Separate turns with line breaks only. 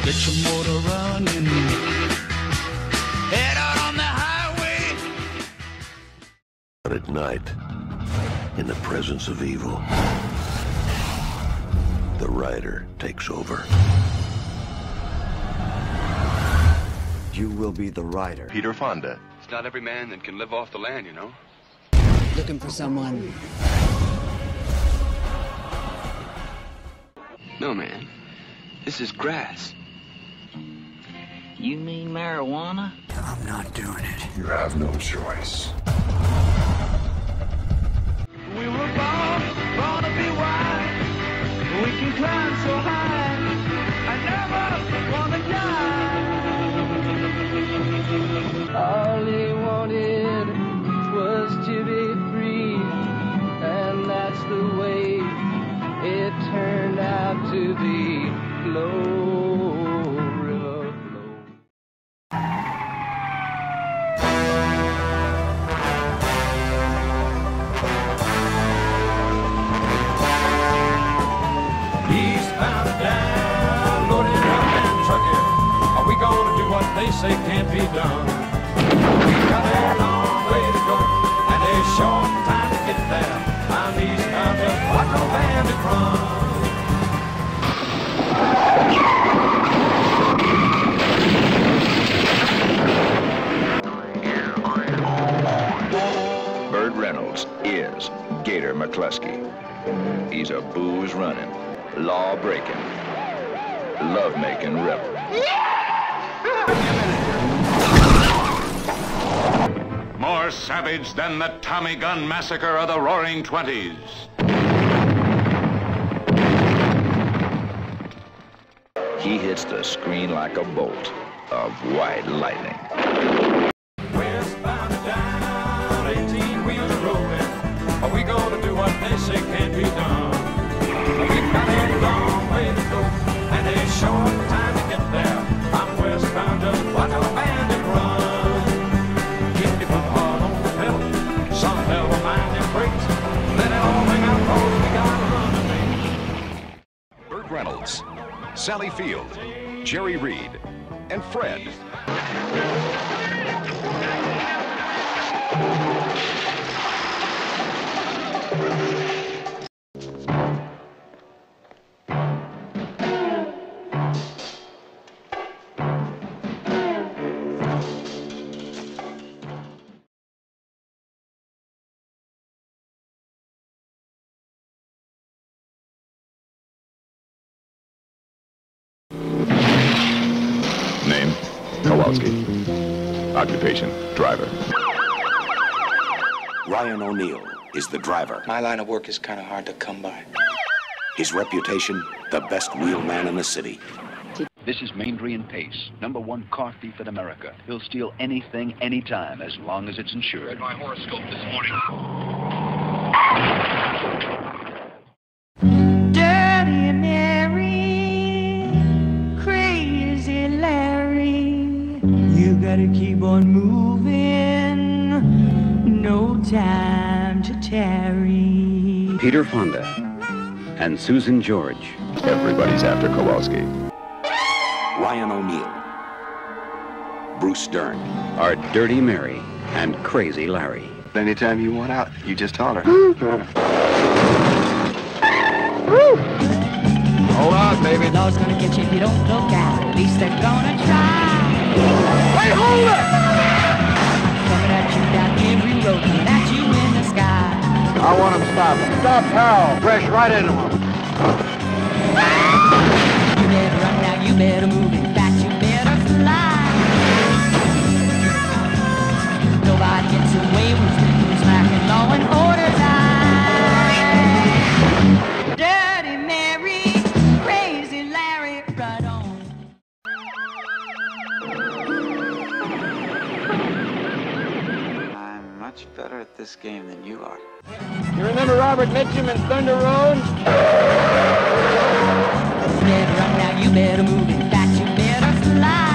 Get your motor running. Head out on the highway.
But at night, in the presence of evil, the rider takes over.
You will be the rider.
Peter Fonda.
It's not every man that can live off the land, you know.
Looking for someone.
No, man. This is grass.
You mean marijuana?
I'm not doing it.
You have no choice.
We were born to be wild. We can climb so high. I never wanna die. All he wanted was to be free, and that's the way it turned out to be. Flow, river, flow.
Eastbound and down, loaded up and trucking. Are we gonna do what they say can't be done? We got a long way to go, and a short time to get there. I'm eastbound, just watch no bandit run.
Burt Reynolds is Gator McCluskey. He's a booze-running, law-breaking, love-making rebel.
More savage than the Tommy Gun Massacre of the Roaring Twenties.
He hits the screen like a bolt of white lightning.
Westbound and down, 18 wheels rolling. Are we gonna do what they say can't be done? We've got a long way to go, and a short time to get there. I'm westbound, just watch a bandit run. Keep your foot hard on the pedal, some hell of mind and brakes. Let it all hang out, cause we gotta run today.
Burt Reynolds, Sally Field, Jerry Reed, and Fred.
Name, Kowalski. Occupation, driver.
Ryan O'Neal is the driver.
My line of work is kind of hard to come by.
His reputation, the best wheelman in the city.
This is Maindrian Pace, #1 car thief in America. He'll steal anything, anytime, as long as it's insured.
Read my horoscope this morning.
Dirty Mary, crazy Larry, you gotta keep on moving, no time to tarry.
Peter Fonda and Susan George.
Everybody's after Kowalski.
Ryan O'Neal, Bruce Dern,
Are Dirty Mary and Crazy Larry.
Anytime you want out, you just holler.
Hold on, baby. Law's gonna get you if you don't look out. At least they're gonna try.
Hey, hold it!
Coming at you down every road, coming at you in the sky.
I want him stopped. Stop how? Crash right into him.
You better run now, you better move. In fact, you better fly. Nobody gets away with things smacking law and order's eye. Dirty Mary, crazy Larry, right on.
I'm much better at this game than you are.
You remember Robert Mitchum and Thunder Road?
You better run now, you better move. In fact, you better fly.